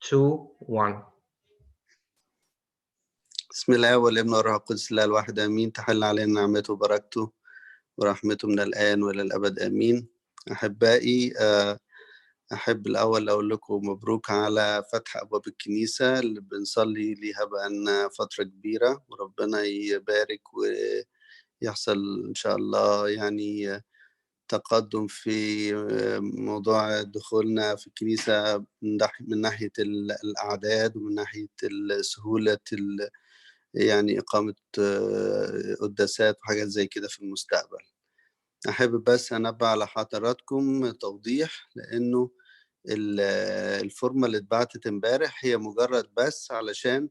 2, 1. بسم الله والابن والروح القدس الله الواحد امين. تحل علينا نعمته وبركته ورحمته من الان والى الابد امين. احبائي، احب الاول اقول لكم مبروك على فتح ابواب الكنيسه اللي بنصلي ليها بقالنا فتره كبيره، وربنا يبارك ويحصل ان شاء الله يعني تقدم في موضوع دخولنا في الكنيسه من ناحيه الاعداد ومن ناحيه سهوله يعني إقامة قداسات وحاجات زي كده في المستقبل. أحب بس أنبه على حضراتكم توضيح، لأنه الفورمة اللي اتبعتت امبارح هي مجرد بس علشان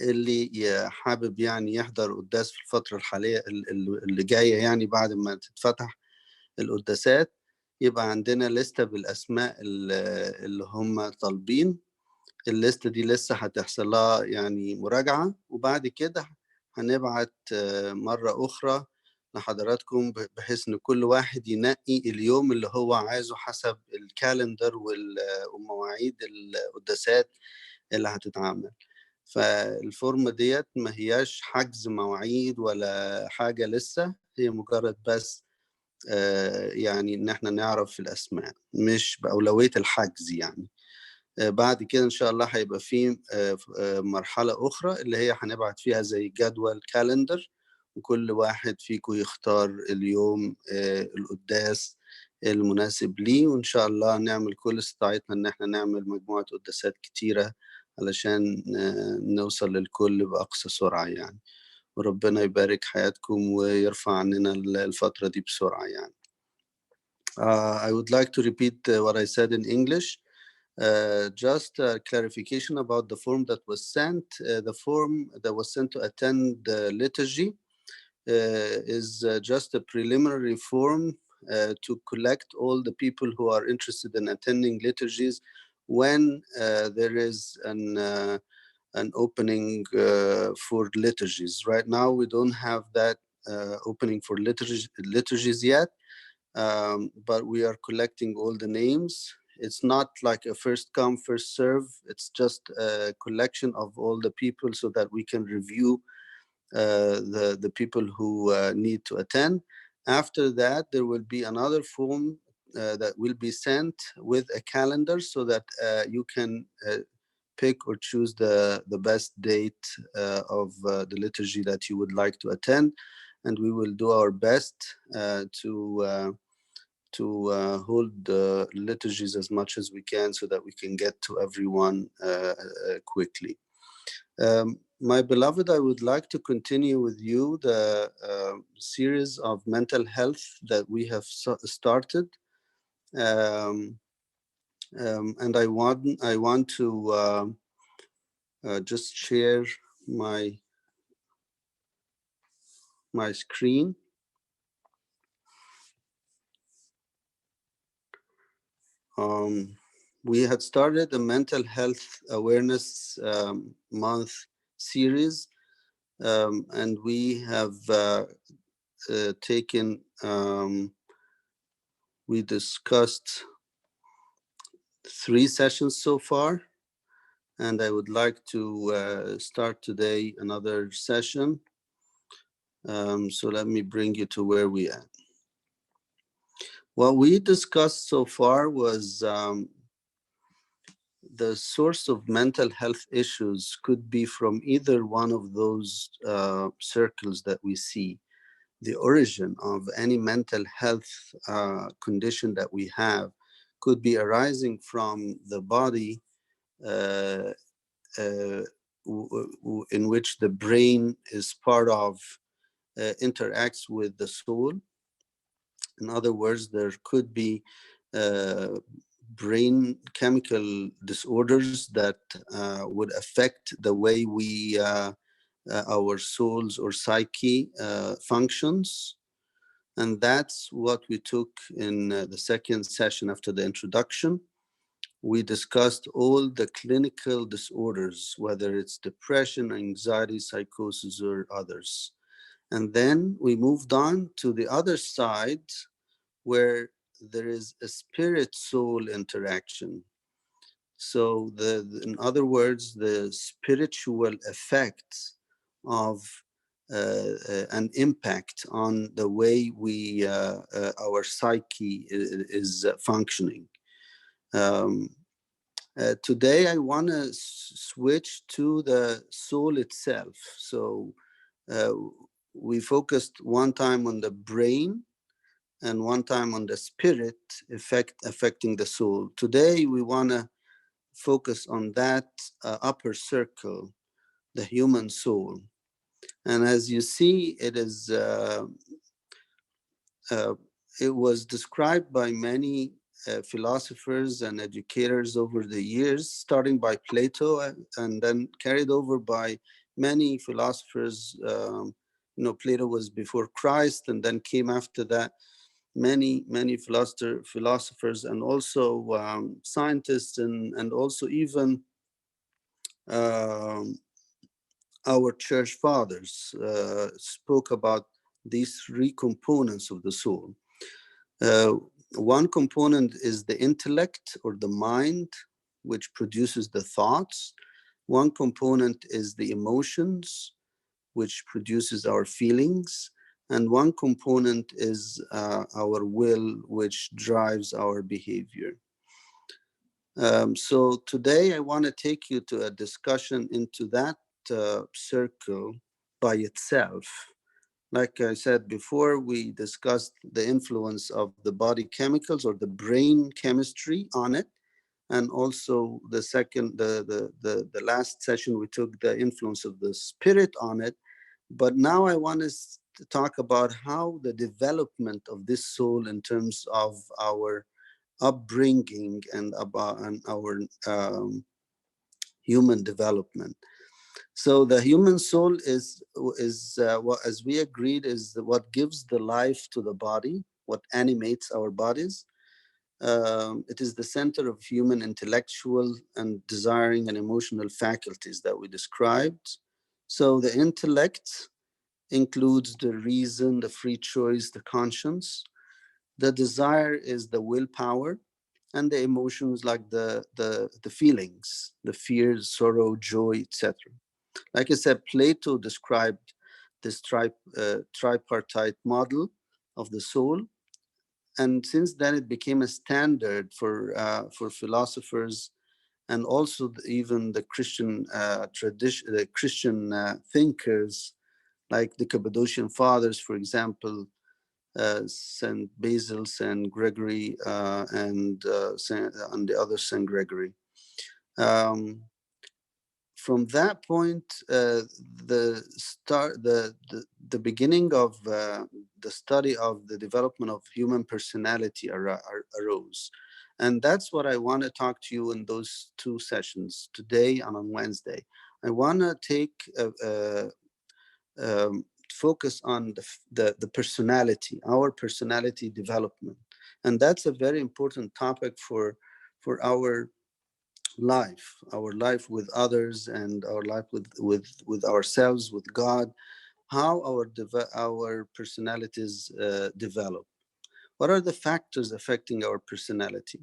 اللي حابب يعني يحضر قداس في الفترة الحالية اللي جاية، يعني بعد ما تتفتح القداسات يبقى عندنا لستة بالأسماء اللي هم طالبين. الليستة دي لسه هتحصل لها يعني مراجعة، وبعد كده هنبعت مرة أخرى لحضراتكم بحيث إن كل واحد ينقي اليوم اللي هو عايزه حسب الكالندر ومواعيد القداسات اللي هتتعمل. فالفورمة ديت ما هياش حجز مواعيد ولا حاجة، لسه هي مجرد بس يعني إن احنا نعرف الأسماء، مش بأولوية الحجز يعني. بعد كده إن شاء الله هيبقى في مرحلة أخرى اللي هي هنبعت فيها زي جدول كالندر، وكل واحد فيكم يختار اليوم القداس المناسب ليه، وإن شاء الله نعمل كل استطاعتنا إن احنا نعمل مجموعة قداسات كتيرة علشان نوصل للكل بأقصى سرعة يعني. وربنا يبارك حياتكم ويرفع عننا الفترة دي بسرعة يعني. I would like to repeat what I said in English. Just a clarification about the form that was sent. The form that was sent to attend the liturgy is just a preliminary form to collect all the people who are interested in attending liturgies when there is an opening for liturgies. Right now, we don't have that opening for liturgies yet, but we are collecting all the names. It's not like a first come, first serve. It's just a collection of all the people so that we can review the people who need to attend. After that, there will be another form that will be sent with a calendar so that you can pick or choose the best date of the liturgy that you would like to attend. And we will do our best to hold the liturgies as much as we can so that we can get to everyone quickly. My beloved, I would like to continue with you the series of mental health that we have started. And I want to just share my screen. We had started a mental health awareness month series, and we have we discussed 3 sessions so far, and I would like to start today another session. So let me bring you to where we are. What we discussed so far was the source of mental health issues could be from either one of those circles that we see. The origin of any mental health condition that we have could be arising from the body in which the brain is part of, interacts with the soul. In other words, there could be brain chemical disorders that would affect the way we, our souls or psyche functions. And that's what we took in the second session after the introduction. We discussed all the clinical disorders, whether it's depression, anxiety, psychosis, or others. And then we moved on to the other side where there is a spirit-soul interaction. So in other words, the spiritual effects of an impact on the way our psyche is functioning. Um, Today, I want to switch to the soul itself. So uh, we focused one time on the brain and one time on the spirit affecting the soul. Today, we want to focus on that upper circle, the human soul. And as you see, uh, it was described by many philosophers and educators over the years, starting by Plato and then carried over by many philosophers. Plato was before Christ, and then came after that many philosophers, and also scientists, and also even um, our church fathers spoke about these three components of the soul. Uh, One component is the intellect or the mind, which produces the thoughts. One component is the emotions, which produces our feelings. And one component is our will, which drives our behavior. So today I want to take you to a discussion into that circle by itself. Like I said before, we discussed the influence of the body chemicals or the brain chemistry on it. And also the last session, we took the influence of the spirit on it. But now I want us to talk about how the development of this soul in terms of our upbringing and about our human development. So the human soul is what, as we agreed, is what gives the life to the body, what animates our bodies. It is the center of human intellectual and desiring and emotional faculties that we described. So the intellect includes the reason, the free choice, the conscience. The desire is the willpower, and the emotions like the feelings, the fears, sorrow, joy, etc. Like I said, Plato described this tripartite model of the soul, and since then it became a standard for philosophers, and also even the Christian tradition, the Christian thinkers, like the Cappadocian Fathers, for example, Saint Basil, Saint Gregory, and the other Saint Gregory. Um, from that point, the beginning of the study of the development of human personality arose, and that's what I want to talk to you in those two sessions, today and on Wednesday. I want to take focus on the personality, our personality development, and that's a very important topic for our life with others, and our life with ourselves, with God. How our personalities develop. What are the factors affecting our personality?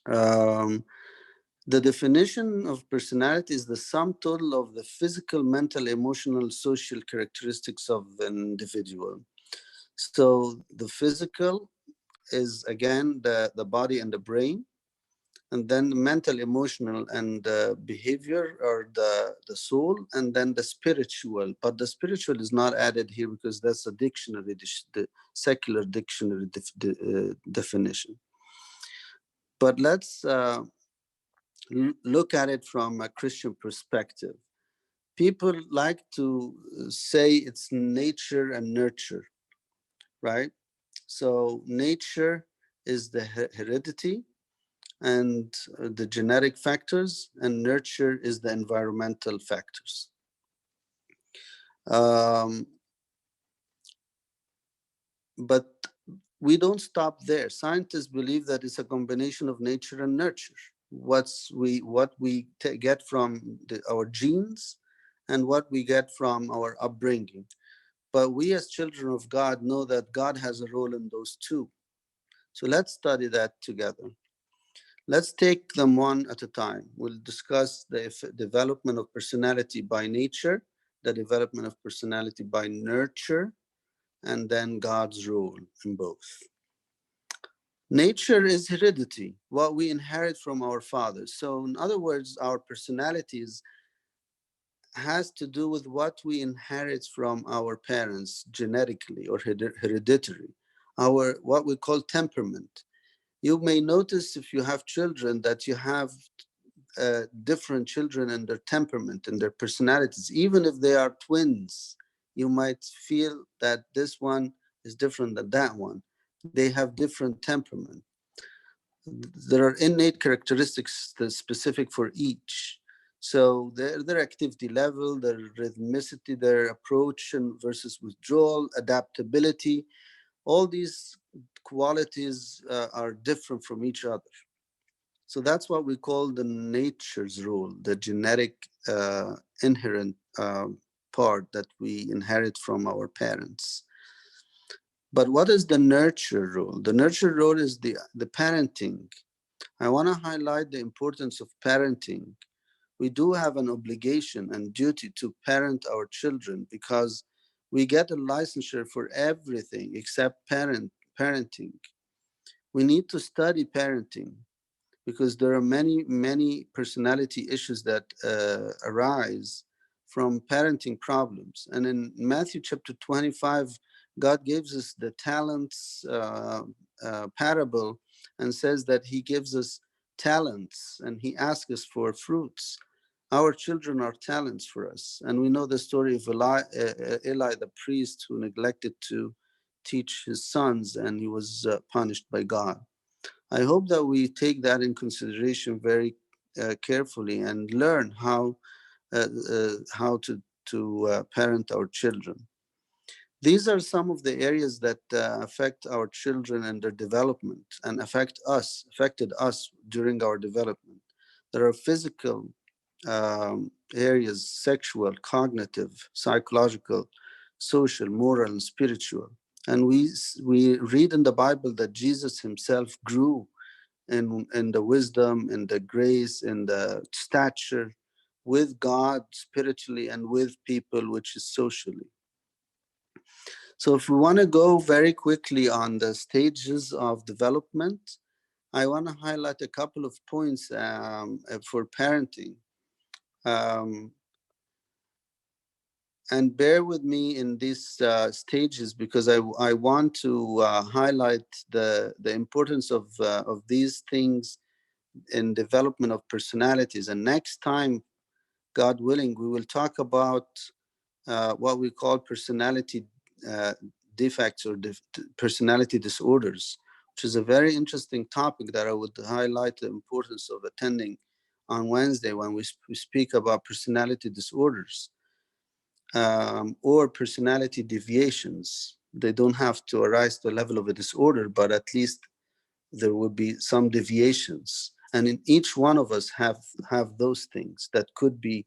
Um, the definition of personality is the sum total of the physical, mental, emotional, social characteristics of an individual. So the physical is again the body and the brain, and then the mental, emotional, and behavior are the soul, and then the spiritual. But the spiritual is not added here because that's a dictionary, the secular dictionary definition. But let's look at it from a Christian perspective. People like to say it's nature and nurture, right? So nature is the heredity and the genetic factors, and nurture is the environmental factors. Um, but we don't stop there. Scientists believe that it's a combination of nature and nurture. What we get from our genes, and what we get from our upbringing. But we as children of God know that God has a role in those two. So let's study that together. Let's take them one at a time. We'll discuss the development of personality by nature, the development of personality by nurture, and then God's role in both. Nature is heredity, what we inherit from our fathers. So, in other words, our personalities has to do with what we inherit from our parents genetically or hereditary, our what we call temperament. You may notice if you have children that you have different children and their temperament and their personalities. Even if they are twins, you might feel that this one is different than that one. They have different temperament. There are innate characteristics that's specific for each. So their activity level, their rhythmicity, their approach and versus withdrawal, adaptability, all these qualities are different from each other. So that's what we call the nature's rule, the genetic inherent part that we inherit from our parents. But what is the nurture role? The nurture role is the parenting. I want to highlight the importance of parenting. We do have an obligation and duty to parent our children because we get a licensure for everything except parenting. We need to study parenting because there are many personality issues that arise from parenting problems. And in Matthew chapter 25, God gives us the talents parable and says that he gives us talents and he asks us for fruits. Our children are talents for us. And we know the story of Eli the priest, who neglected to teach his sons, and he was punished by God. I hope that we take that in consideration very carefully and learn how to parent our children. These are some of the areas that affect our children and their development and affected us during our development. There are physical areas, sexual, cognitive, psychological, social, moral, and spiritual. And we read in the Bible that Jesus himself grew in the wisdom, in the grace, in the stature with God spiritually and with people, which is socially. So, if we want to go very quickly on the stages of development, I want to highlight a couple of points for parenting. Um, and bear with me in these stages because I want to highlight the importance of these things in development of personalities. And next time, God willing, we will talk about what we call personality uh, defects or personality disorders, which is a very interesting topic that I would highlight the importance of attending on Wednesday when we speak about personality disorders or personality deviations. They don't have to arise to the level of a disorder, but at least there will be some deviations, and in each one of us have those things that could be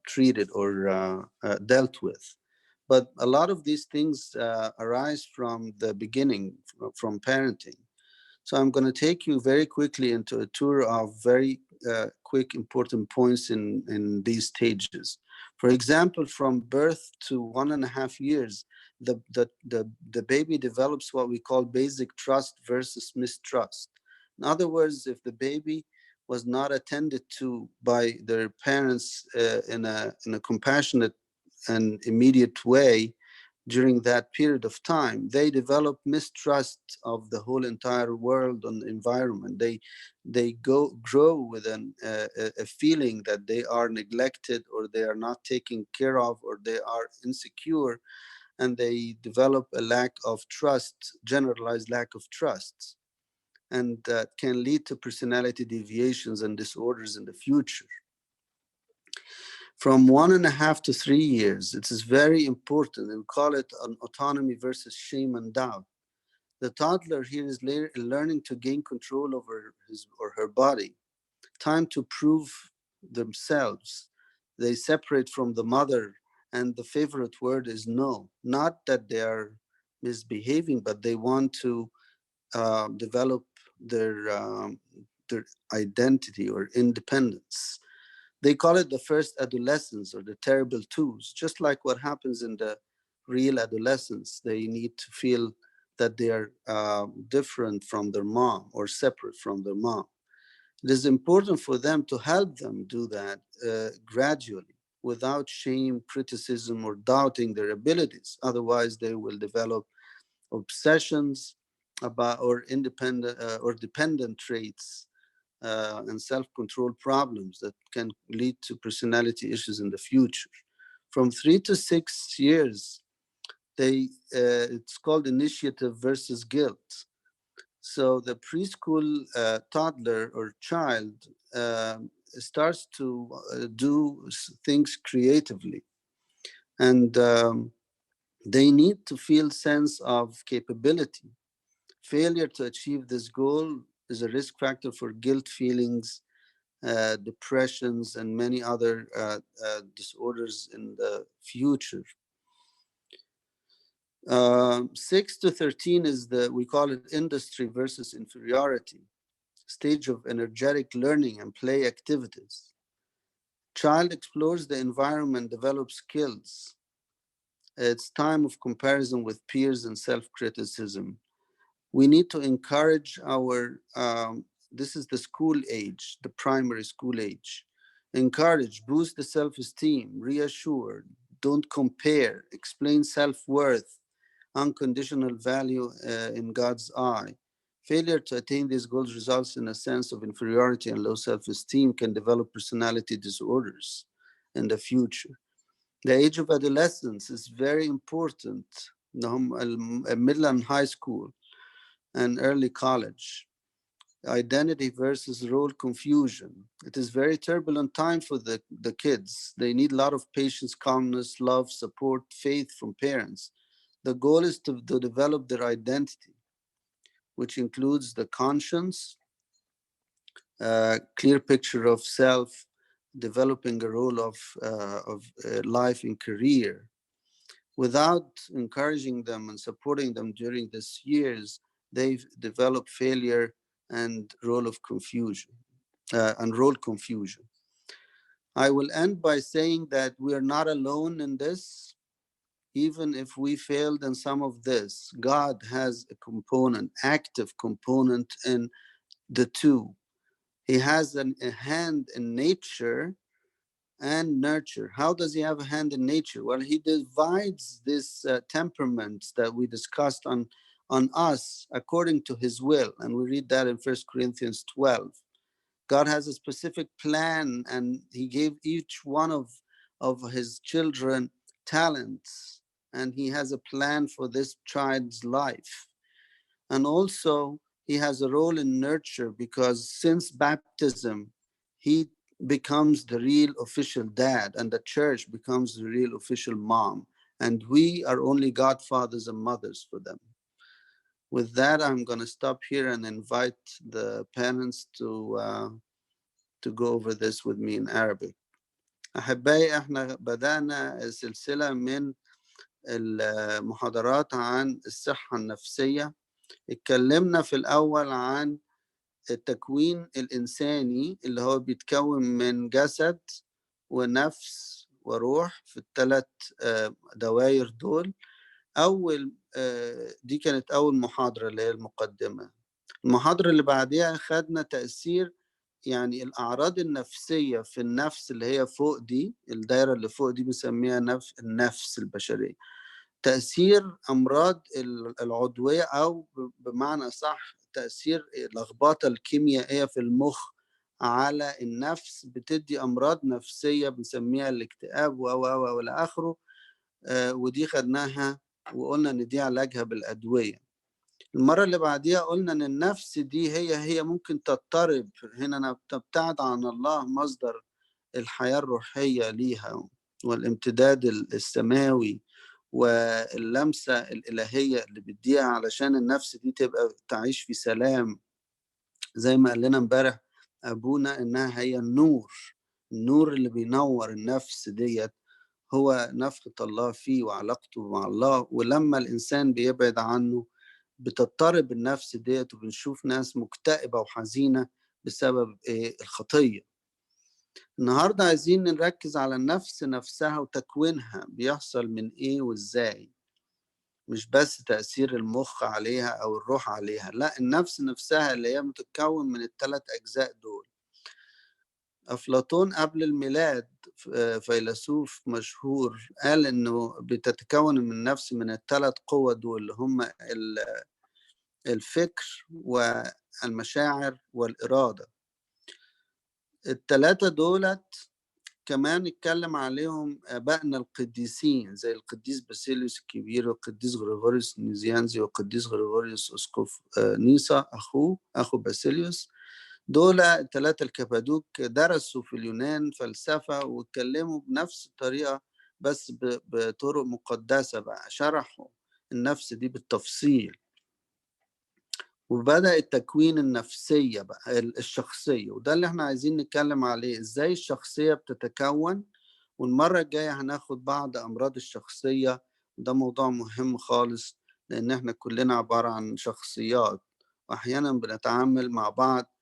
treated or dealt with. But a lot of these things arise from the beginning, from parenting. So I'm going to take you very quickly into a tour of very quick important points in these stages. For example, from birth to 1.5 years, the baby develops what we call basic trust versus mistrust. In other words, if the baby was not attended to by their parents in a compassionate and immediate way, during that period of time, they develop mistrust of the whole entire world and environment. They grow with a feeling that they are neglected or they are not taken care of or they are insecure, and they develop a lack of trust, generalized lack of trust, and that can lead to personality deviations and disorders in the future. From 1.5 to 3 years, it is very important, and we call it an autonomy versus shame and doubt. The toddler here is learning to gain control over his or her body, time to prove themselves. They separate from the mother, and the favorite word is no. Not that they are misbehaving, but they want to develop their their identity or independence. They call it the first adolescence or the terrible twos, just like what happens in the real adolescence. They need to feel that they are different from their mom or separate from their mom. It is important for them to help them do that gradually, without shame, criticism, or doubting their abilities. Otherwise, they will develop obsessions about or independent or dependent traits and self-control problems that can lead to personality issues in the future. From 3 to 6 years, it's called initiative versus guilt. So the preschool toddler or child starts to do things creatively, and they need to feel sense of capability. Failure to achieve this goal is a risk factor for guilt feelings, depressions, and many other disorders in the future. 6 to 13 is we call it industry versus inferiority, stage of energetic learning and play activities. Child explores the environment, develops skills. It's time of comparison with peers and self-criticism. We need to encourage this is the school age, the primary school age. Encourage, boost the self-esteem, reassure, don't compare, explain self-worth, unconditional value in God's eye. Failure to attain these goals results in a sense of inferiority and low self-esteem, can develop personality disorders in the future. The age of adolescence is very important. Middle and high school and early college. Identity versus role confusion. It is very turbulent time for the kids. They need a lot of patience, calmness, love, support, faith from parents. The goal is to develop their identity, which includes the conscience, clear picture of self, developing a role of life and career. Without encouraging them and supporting them during these years, they develop failure and role confusion. I will end by saying that we are not alone in this. Even if we failed in some of this, God has a component, active component in the two. He has a hand in nature and nurture. How does he have a hand in nature? Well, he divides this temperaments that we discussed on us according to his will. And we read that in 1 Corinthians 12. God has a specific plan, and he gave each one of his children talents, and he has a plan for this child's life. And also, he has a role in nurture, because since baptism, he becomes the real official dad, and the church becomes the real official mom. And we are only godfathers and mothers for them. With that, I'm going to stop here and invite the parents to go over this with me in Arabic. أحبائي، احنا بدأنا سلسلة من المحاضرات عن الصحة النفسية. اتكلمنا في الأول عن التكوين الإنساني اللي هو بيتكون من جسد ونفس وروح في الثلاث دوائر دول. دي كانت أول محاضرة اللي هي المقدمة. المحاضرة اللي بعديها خدنا تأثير يعني الأعراض النفسية في النفس اللي هي فوق دي، الدائرة اللي فوق دي بنسميها النفس البشرية. تأثير أمراض العضوية، أو بمعنى صح تأثير اللخبطة الكيميائية في المخ على النفس، بتدي أمراض نفسية بنسميها الاكتئاب وإلى آخره. ودي خدناها وقلنا إن دي علاجها بالأدوية. المرة اللي بعديها قلنا إن النفس دي هي ممكن تضطرب. هنا تبتعد عن الله، مصدر الحياة الروحية ليها والامتداد السماوي واللمسة الإلهية اللي بديها علشان النفس دي تبقى تعيش في سلام. زي ما قال لنا امبارح أبونا إنها هي النور اللي بينور النفس ديت، هو نفخة الله فيه وعلاقته مع الله. ولما الإنسان بيبعد عنه بتضطرب النفس ديت، وبنشوف ناس مكتئبة وحزينة بسبب إيه؟ الخطية. النهاردة عايزين نركز على النفس نفسها وتكوينها بيحصل من إيه وإزاي، مش بس تأثير المخ عليها أو الروح عليها، لا النفس نفسها اللي هي متكون من الثلاث أجزاء دول. أفلاطون قبل الميلاد فيلسوف مشهور قال إنه بتتكون من النفس من الثلاث قوى دول اللي هم الفكر والمشاعر والإرادة. الثلاثة دولت كمان اتكلم عليهم آبائنا القديسين زي القديس باسيليوس الكبير والقديس غريغوريوس النيزيانزي والقديس غريغوريوس أسقف نيسا أخو باسيليوس. دول الثلاثة الكبادوك درسوا في اليونان فلسفة واتكلموا بنفس الطريقة، بس بطرق مقدسة بقى، شرحوا النفس دي بالتفصيل. وبدأ التكوين النفسية بقى الشخصية، وده اللي احنا عايزين نتكلم عليه، ازاي الشخصية بتتكون. والمرة الجاية هناخد بعض أمراض الشخصية، وده موضوع مهم خالص لأن احنا كلنا عبارة عن شخصيات، وأحيانا بنتعامل مع بعض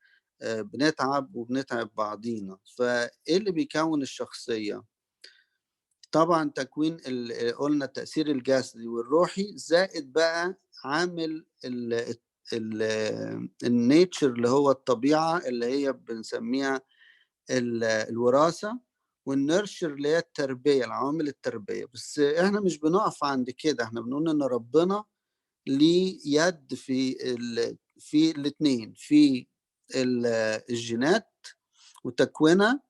بنتعب وبنتعب بعضينا. فإيه اللي بيكون الشخصية؟ طبعا تكوين قلنا التأثير الجسدي والروحي، زائد بقى عامل النيتشر اللي هو الطبيعة اللي هي بنسميها الوراثة، والنرشر اللي هي التربية، العوامل التربية. بس احنا مش بنقف عند كده، احنا بنقول ان ربنا ليه يد في الاثنين، في الجينات وتكوينها.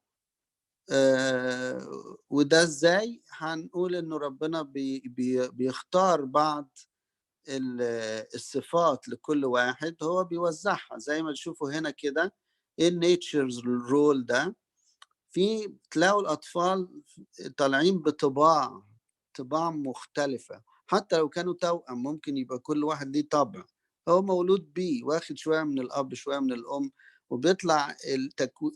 وده ازاي؟ هنقول انه ربنا بيختار بعض الصفات لكل واحد، هو بيوزعها زي ما تشوفوا هنا كده. ايه النيتشرز رول ده؟ تلاقوا الأطفال طالعين طباع مختلفة، حتى لو كانوا توأم ممكن يبقى كل واحد ليه طبع هو مولود بيه، واخد شوية من الأب شوية من الأم، وبيطلع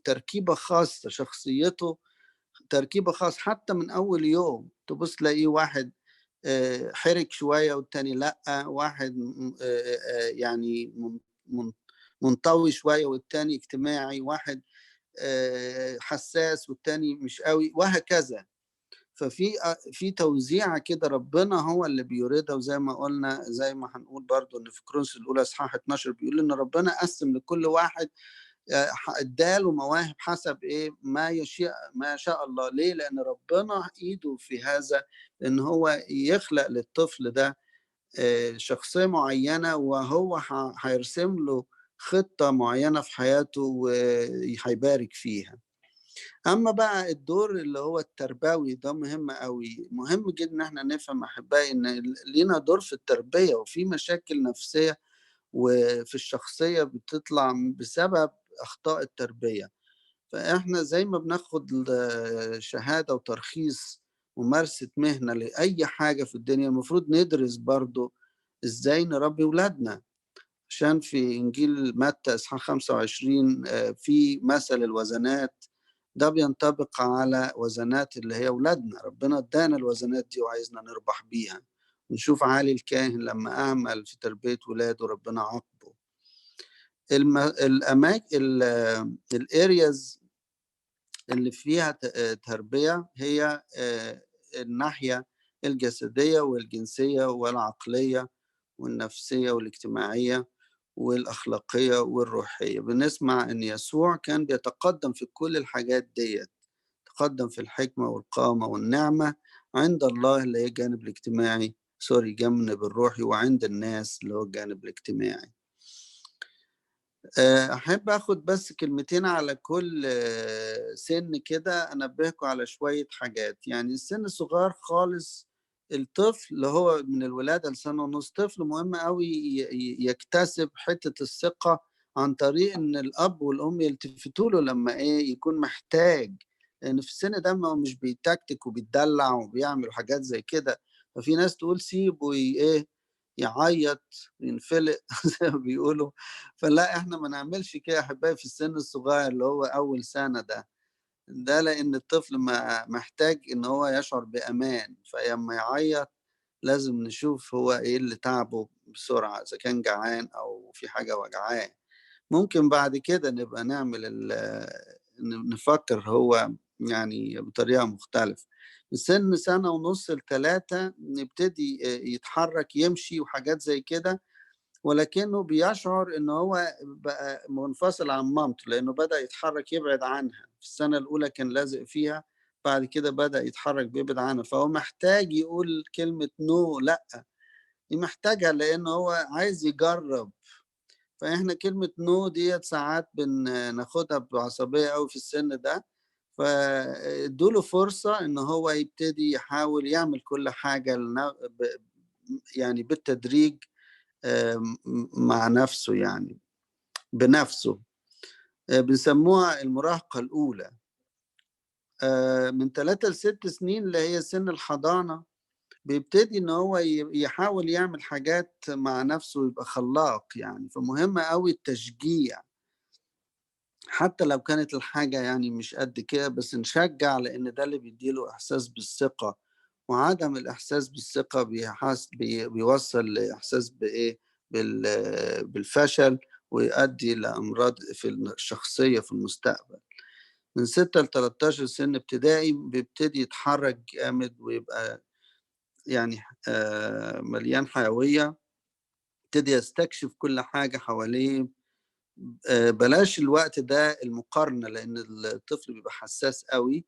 تركيبة خاصة، شخصيته تركيبة خاصة. حتى من أول يوم تبص تلاقيه واحد حرك شوية والتاني لأ، واحد يعني منطوي شوية والتاني اجتماعي، واحد حساس والتاني مش قوي، وهكذا. في توزيعة كده ربنا هو اللي بيريدها. وزي ما قلنا، زي ما هنقول برضو ان في كورنثوس الاولى اصحاح 12 بيقول ان ربنا قسم لكل واحد اداله مواهب حسب ايه ما شاء الله. ليه؟ لان ربنا ايده في هذا، ان هو يخلق للطفل ده شخصية معينة، وهو هيرسم له خطة معينة في حياته وهيبارك فيها. أما بقى الدور اللي هو التربوي ده مهم قوي، مهم جدا إن احنا نفهم أحبائي إن لينا دور في التربية، وفي مشاكل نفسية وفي الشخصية بتطلع بسبب أخطاء التربية. فإحنا زي ما بناخد شهادة وترخيص ممارسة مهنة لأي حاجة في الدنيا، المفروض ندرس برضو إزاي نربي ولادنا. عشان في إنجيل متى إصحاح 25 في مثل الوزنات، ده بينطبق على وزنات اللي هي ولادنا. ربنا ادانا الوزنات دي وعايزنا نربح بيها. نشوف علي الكاهن لما أهمل في تربية ولاده ربنا عاقبه. الأماكن الارياز اللي فيها تربية هي الناحية الجسدية والجنسية والعقلية والنفسية والاجتماعية والأخلاقية والروحية. بنسمع أن يسوع كان بيتقدم في كل الحاجات دي، تقدم في الحكمة والقامة والنعمة عند الله اللي هي الجانب الاجتماعي، الجانب الروحي، وعند الناس اللي هو الجانب الاجتماعي. أحب أخد بس كلمتين على كل سن كده، أنبهكم على شوية حاجات. يعني السن الصغير خالص، الطفل اللي هو من الولادة لسنة ونص، طفل مهم قوي يكتسب حتة الثقة عن طريق إن الأب والأم يلتفتوا له لما يكون محتاج. لأن في السن ده ما مش بيتكتك وبيتدلع وبيعمل حاجات زي كده. ففي ناس تقول سيبه يعيط ينفلق زي ما بيقولوا. فلا احنا ما نعملش كده يا احبائي في السن الصغير اللي هو اول سنة ده لان الطفل ما محتاج ان هو يشعر بامان. فلما يعيط لازم نشوف هو ايه اللي تعبه بسرعة، اذا كان جعان او في حاجة وجعاه. ممكن بعد كده نبقى نعمل نفكر هو يعني بطريقة مختلفة. من سن سنة ونص ل3 نبتدي يتحرك يمشي وحاجات زي كده، ولكنه بيشعر إن هو بقى منفصل عن مامته، لإنه بدأ يتحرك يبعد عنها. في السنة الأولى كان لازق فيها، بعد كده بدأ يتحرك بيبعد عنها، فهو محتاج يقول كلمة no لأ، دي محتاجها لإنه هو عايز يجرّب. فإحنا كلمة no ديّة ساعات بناخدها بعصبية أوي في السن ده، فادّوا له فرصة إن هو يبتدي يحاول يعمل كل حاجة يعني بالتدريج، م مع نَفْسه يعني، بنَفْسه. بنسمّوها المراهقة الأولى. من 3 ل6 سنين اللي هي سِن الحضانة، بيبتدي إن هو يحاول يعمل حاجات مع نَفْسه ويبقى خلّاق يعني، فمهم أوي التشجيع. حتى لو كانت الحاجة يعني مش قد كده، بس نشجّع لإن ده اللي بيدّي له إحساس بالثقة، وعدم الإحساس بالثقة بيوصّل لإحساس بإيه، بالفشل، ويؤدي لأمراض في الشخصية في المستقبل. من 6 ل13 سِن ابتدائي بيبتدي يتحرّك جامد ويبقى يعني مليان حيوية، يبتدي يستكشف كل حاجة حواليه. بلاش الوقت ده المقارنة، لإن الطفل بيبقى حسّاس أوي،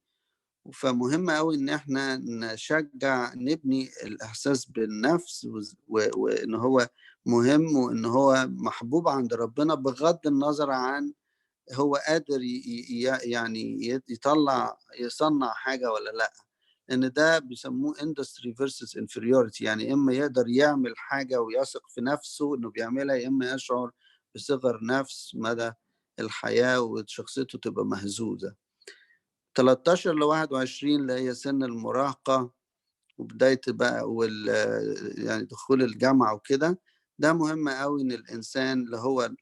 فمهم أوي إن إحنا نشجّع نبني الإحساس بالنَفْس وإن هو مهم وإن هو محبوب عند ربنا، بغض النظر عن هو قادر ي ي ي يعني يصنّع حاجة والّا لأ، لإن ده بيسموه industry versus inferiority، يعني إمّا يقدر يعمل حاجة ويثق في نَفْسه إنه بيعملها، يا إمّا يشعر بصِغَر نَفْس مدى الحياة وشخصيته تبقى مهزوزة. 13 ل21 اللي هي سِن المراهقة وبداية بقى يعني دخول الجامعة وكده، ده مهم أوي إن الإنسان اللي هو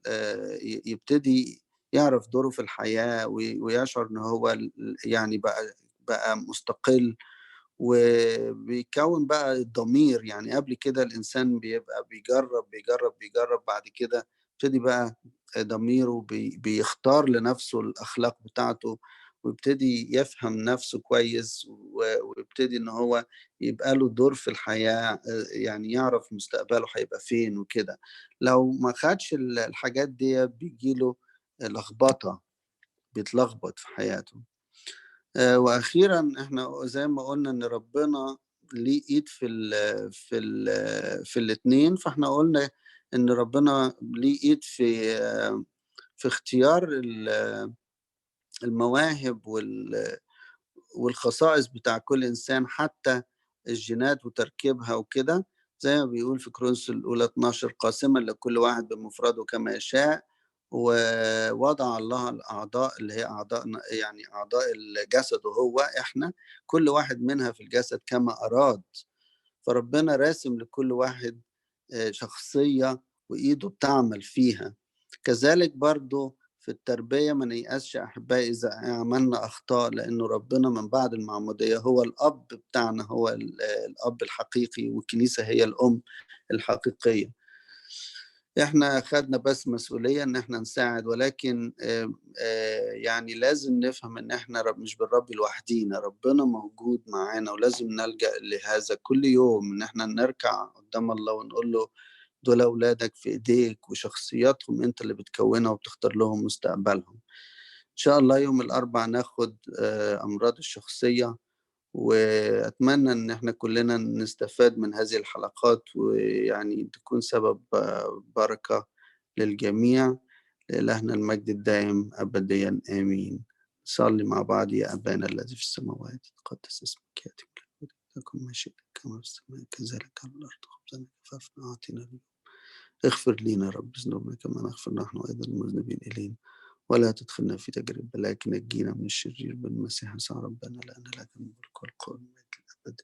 يبتدي يعرف دوره في الحياة ويشعر إن هو يعني بقى مستقل، وبيكوّن بقى الضمير. يعني قبل كده الإنسان بيبقى بيجرّب، بعد كده يبتدي بقى ضميره بيختار لنَفْسه الأخلاق بتاعته، ويبتدي يفهم نَفْسه كويس، ويبتدي إن هو يبقى له دور في الحياة، يعني يعرف مستقبله هيبقى فين وكده. لو ما خدش الحاجات ديّة بييجي له لخبطة، بيتلخبط في حياته. وأخيرًا إحنا زي ما قُلنا إن ربنا ليه إيد في الاتنين، فإحنا قُلنا إن ربنا ليه إيد في اختيار المواهب والخصائص بتاع كل إنسان، حتى الجينات وتركيبها وكده، زي ما بيقول في كورنثوس الأولى 12: قاسمًا لكل واحد بمفرده كما يشاء، ووضع الله الأعضاء اللي هي أعضائنا، يعني أعضاء الجسد وهو إحنا، كل واحد منها في الجسد كما أراد. فربنا راسم لكل واحد شخصية وإيده بتعمل فيها. كذلك برضه في التربية ما نيأسش أحبائي إذا عملنا أخطاء، لإنه ربنا من بعد المعمودية هو الأب بتاعنا، هو الأب الحقيقي، والكنيسة هي الأم الحقيقية. إحنا خدنا بس مسؤولية إن إحنا نساعد، ولكن يعني لازم نفهم إن إحنا مش بنربي لوحدينا، ربنا موجود معانا، ولازم نلجأ لهذا كل يوم، إن إحنا نركع قدّام الله ونقول له دول أولادك في إيديك، وشخصياتهم أنت اللي بتكوّنها وبتختار لهم مستقبلهم. إن شاء الله يوم الأربع ناخد أمراض الشخصية، وأتمنى إن إحنا كلنا نستفاد من هذه الحلقات، ويعني تكون سبب بركة للجميع. لإلهنا المجد الدائم أبديًا آمين. نصلي مع بعض. يا أبانا الذي في السماوات، يتقدس اسمك، يأتي ملكوتك، تكن مشيئتك كما في السماء كذلك على الأرض. خبزنا كفافنا أعطنا اليوم. اغفر لينا يا رب ذنوبنا كما نغفر نحن أيضًا المذنبين إلينا، ولا تدخلنا في تجربة، لكن نجينا من الشرير بالمسيح يسوع ربنا، لأن لك الملك والقوة والمجد الأبد.